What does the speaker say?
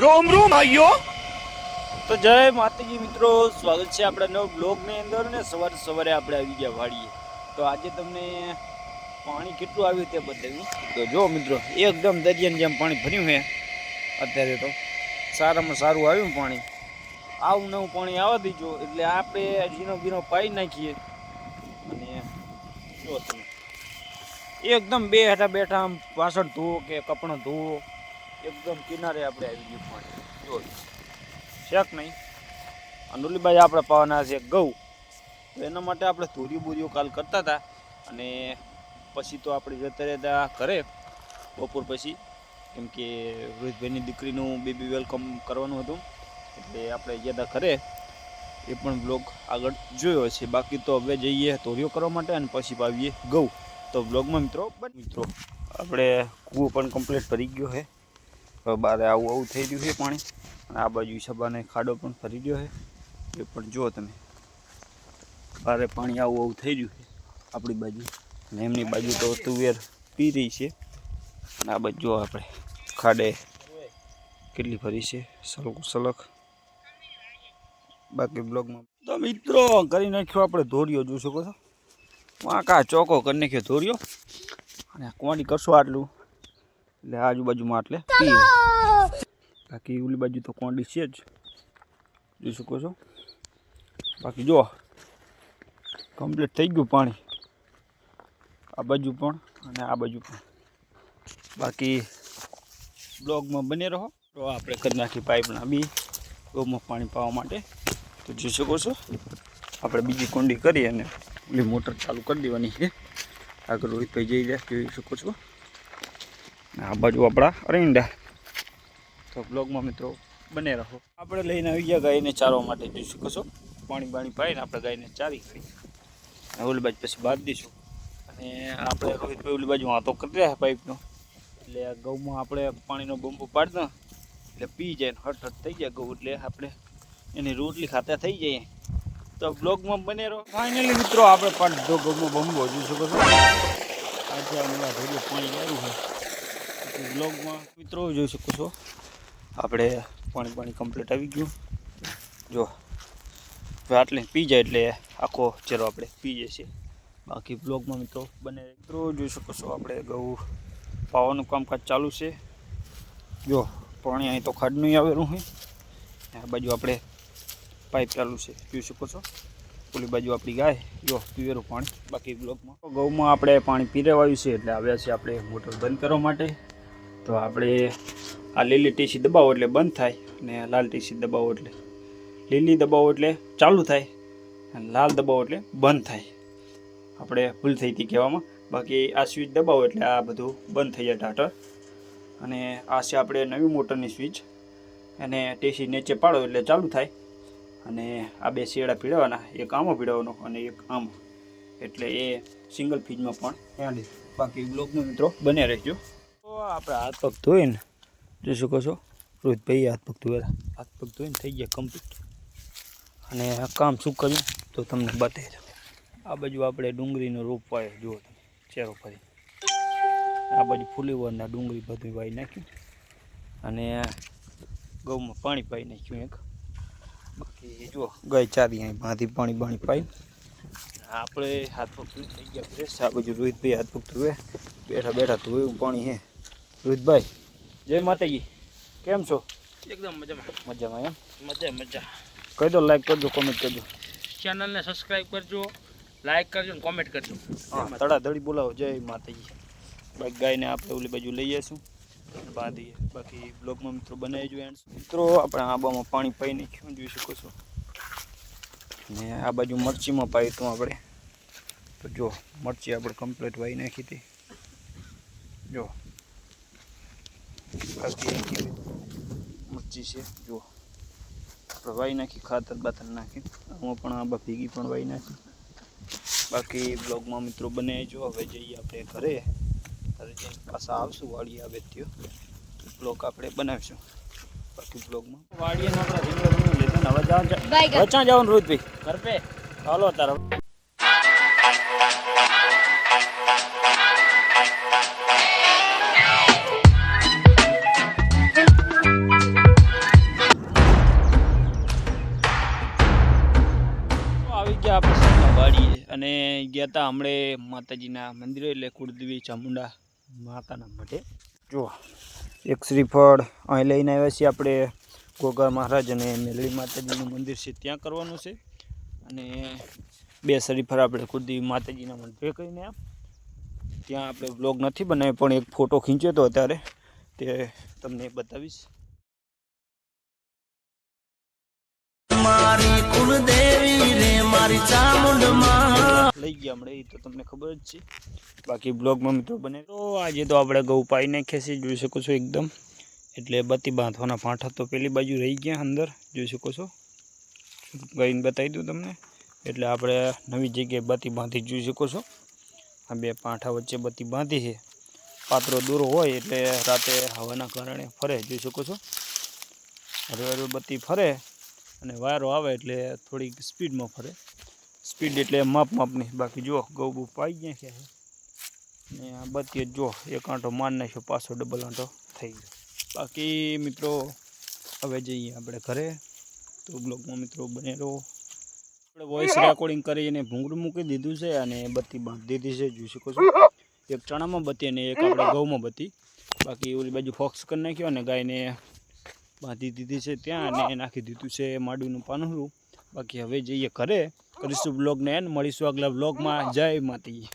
रोम रोम आइयो। તો જય માતાજી મિત્રો, સ્વાગત છે આપણા નવ બ્લોગની અંદર ને સવારે સવારે આપણે આવી ગયા વાડીએ. તો આજે તમને પાણી કેટલું આવ્યું તે બતાવ્યું. તો જો મિત્રો, એકદમ દરિયાની જેમ પાણી ભર્યું છે અત્યારે. તો સારામાં સારું આવ્યું પાણી. આવું નવું પાણી આવવા દીજો એટલે આપણે ઝીનો બીનો પાઈ નાખીએ. અને જો તમે એકદમ બે હેઠા બેઠા આમ વાસણ ધોવો કે કપડાં ધોવો, એકદમ કિનારે આપણે આવી ગયું પાણી. જો શેક નહીં. અને બાજુ આપણે પાવાના છે ઘઉં. તો એના માટે આપણે ધોરી બોરીઓ કાલ કરતા હતા. અને પછી તો આપણે જતા રહેતા ઘરે બપોર પછી, કેમ કે રોહિતભાઈની દીકરીનું બેબી વેલકમ કરવાનું હતું. એટલે આપણે ગયા ઘરે. એ પણ બ્લોગ આગળ જોયો છે. બાકી તો હવે જઈએ ધોરીઓ કરવા માટે અને પછી પાવીએ ઘઉં. તો બ્લોગમાં મિત્રો આપણે કૂવો પણ કમ્પ્લીટ ભરી ગયો છે. બારે આવું થઈ ગયું છે પાણી. અને આ બાજુ સબાને ખાડો પણ ભરી ગયો છે. એ પણ જુઓ તમે, બારે પાણી આવું થઈ ગયું છે આપણી બાજુ. અને એમની બાજુ તો તુવેર પી રહી છે. અને આ બાજુ જો આપણે ખાડે કેટલી ભરી છે સલક. બાકી બ્લોગમાં તો મિત્રો કરી નાખ્યો આપણે ધોરીઓ, જોઈ શકો છો. વાંકા ચોકો કરી નાખ્યો ધોરીઓ. અને કોણી કરશો આટલું એટલે આજુબાજુમાં એટલે પી. બાકી ઓલી બાજુ તો કોંડી છે જ, જોઈ શકો છો. બાકી જો કમ્પ્લીટ થઈ ગયું પાણી આ બાજુ પણ અને આ બાજુ પણ. બાકી બ્લોગમાં બને રહો. તો આપણે કરી નાખી પાઇપના બી ગૌમાં પાણી પાવા માટે. તો જોઈ શકો છો આપણે બીજી કોંડી કરી અને ઓલી મોટર ચાલુ કરી દેવાની છે. આગળ રોહિતભાઈ જઈ રહ્યા જોઈ શકો છો. આ બાજુ આપણા અરંડા. તો બ્લોગમાં મિત્રો બને રહો. આપણે લઈને આવી ગયા ગાયને ચારવા માટે, જોઈ શકો છો. પાણી પાઈને આપણે ગાયને ચારી કરી ઓલી બાજુ પછી બાંધી દઈશું. અને આપણે રોહિતભાઈ ઓલી બાજુ વાતો કરી રહ્યા પાઇપનો. એટલે આ ઘઉંમાં આપણે પાણીનો બંબો પાડી દો એટલે પી જાય ને હટ થઈ જાય ઘઉં. એટલે આપણે એની રોટલી ખાતા થઈ જાય. તો બ્લોગમાં બને રહો. ફાઇનલી મિત્રો આપણે પાડી દો ઘઉંમાં બંબો, જોઈ શકો છો. આજે હમણાં ભેગું પાણી આવ્યું છે. બ્લોગમાં મિત્રો જોઈ શકો છો આપણે પાણી કમ્પ્લીટ આવી ગયું. જો આટલે પી જાય એટલે આખો ચેરો આપણે પી જાય છે. બાકી બ્લોગમાં મિત્રો બને મિત્રો જોઈ શકો છો આપણે ઘઉં પાવાનું કામકાજ ચાલુ છે. જો પાણી અહીં તો ખાડનું આવેલું હોય. આ બાજુ આપણે પાઇપ ચાલુ છે, જોઈ શકો છો. ઓલી બાજુ આપણી ગાય જો પીવેરું પાણી. બાકી બ્લોગમાં ઘઉંમાં આપણે પાણી પી રહેવાયું છે એટલે આવ્યા છે આપણે મોટર બંધ કરવા માટે. તો આપણે આ લીલી ટીસી દબાવો એટલે બંધ થાય, અને લાલ ટીસી દબાવો એટલે લીલી દબાવો એટલે ચાલુ થાય, અને લાલ દબાવો એટલે બંધ થાય. આપણે ભૂલ થઈ હતી કહેવામાં. બાકી આ સ્વિચ દબાવો એટલે આ બધું બંધ થઈ જાય ટાટર. અને આ છે આપણે નવી મોટરની સ્વિચ. અને ટીસી નીચે પાડો એટલે ચાલુ થાય. અને આ બે શેડા પીડાવવાના, એક આમાં પીડાવવાનો અને એક આમાં. એટલે એ સિંગલ ફીજમાં પણ ત્યાં. બાકી બ્લોગમાં મિત્રો બને રહેજો. તો આપણે હાથ પગ ધોઈને જોઈ શકો છો. રોહિતભાઈ હાથ પગ ધોઈને થઈ ગયા કમ્પ્લીટ. અને આ કામ શું કર્યું તો તમને બતાવી દઉં. આ બાજુ આપણે ડુંગળીનો રોપ વાયો, જુઓ તમે ચેરો ફરી. આ બાજુ ફૂલીવરના ડુંગળી બધું વાવી નાખ્યું. અને ઘઉંમાં પાણી પાઈ નાખ્યું એક. બાકી જુઓ ગાય ચારી અહીં ભાંથી પાણી પાઈ. આપણે હાથ પગ ધોઈને થઈ ગયા ફ્રેશ. આ બાજુ રોહિતભાઈ હાથ પગ ધોવે બેઠા ધોયું પાણી હે. રોહિતભાઈ જય માતાજી, કેમ છો? એકદમ મજામાં એમ? મજા. કહી દો, લાઈક કરજો, કોમેન્ટ કરજો. ચેનલને સબસ્ક્રાઇબ કરજો, લાઈક કરજો ને કોમેન્ટ કરજો. હા, ધડાધડી બોલાવો જય માતાજી. બાકી ગાયને આપણે ઓલી બાજુ લઈ જઈશું બાંધીએ. બાકી બ્લોગમાં મિત્રો બનાવી એન્ડ મિત્રો આપણે આબામાં પાણી પાઈ નાખ્યું, જોઈ શકો છો. ને આ બાજુ મરચીમાં પાઈ તો આપણે. તો જો મરચી આપણે કમ્પ્લીટ વાવી નાખી હતી. જો બાકી મરચી છે, જો આપણે વાવી નાખી, ખાતર બાતર નાખી. આમાં પણ આંબા ભેગી પણ વાવી નાખી. બાકી બ્લોગમાં મિત્રો બને જો. હવે જઈએ આપણે ઘરે જઈને પાછા આવશું વાડીએ. આવે થયો બ્લોગ આપણે બનાવીશું. બાકી બ્લોગમાં વાડીએ આપણે રીંગણ લીધું ને હવે ક્યાં જવાનું રોહિતભાઈ? ઘર પે હાલો તારા. અને ગયા હતા હમણે માતાજીના મંદિરે, એટલે કુળદેવી ચામુંડા માતાના મઢે. જો એક શ્રીફળ અહીં લઈને આવ્યા છીએ આપણે. ગોગા મહારાજ અને મેલડી માતાજીનું મંદિર છે ત્યાં કરવાનું છે. અને 2 શ્રીફળ આપણે કુળદેવી માતાજીના મંદિરે કરીને ત્યાં આપણે બ્લોગ નથી બનાવ્યો, પણ એક ફોટો ખીંચ્યો હતો અત્યારે, તે તમને બતાવીશ. મારી કુળદેવી રે મારી ચામુંડમાં લઈ ગયા હમણાં, એ તો તમને ખબર જ છે. બાકી બ્લોગમાં મિત્રો બને. તો આજે તો આપણે ઘઉં પાઈ નાખ્યા છે, જોઈ શકો છો એકદમ. એટલે બત્તી બાંધવાના પાઠા તો પેલી બાજુ રહી ગયા અંદર, જોઈ શકો છો. ગાઈને બતાવી દઉં તમને. એટલે આપણે નવી જગ્યાએ બત્તી બાંધી જોઈ શકો છો. આ 2 પાઠા વચ્ચે બત્તી બાંધી છે. પાતળો દોરો હોય એટલે રાતે હવાના કારણે ફરે, જોઈ શકો છો. હરવે બત્તી ફરે અને વાયરો આવે એટલે થોડીક સ્પીડમાં ફરે. સ્પીડ એટલે માપની. બાકી જો ઘઉં બહુ પાઈ ગયા છે. અને આ બત્તી જો એક આંટો માર નાખ્યો, પાછો ડબલ આંટો થઈ ગયો. બાકી મિત્રો હવે જઈએ આપણે ઘરે. તો બ્લોગમાં મિત્રો બને રહો. આપણે વોઇસ રેકોર્ડિંગ કરીને ભૂંગળું મૂકી દીધું છે અને બત્તી બાંધી દીધી છે, જોઈ શકો છો. એક ચણામાં બત્તી અને એક આપણે ઘઉંમાં બત્તી. બાકી ઓલી બાજુ ફોક્સ કરી નાખ્યો અને ગાયને બાંધી દીધી છે ત્યાં, અને નાખી દીધું છે માડુનું પાનહરું. બાકી હવે જઈએ ઘરે, કરીશું બ્લોગને એન્ડ. મળીશું આગલા બ્લોગમાં. જય માતાજી.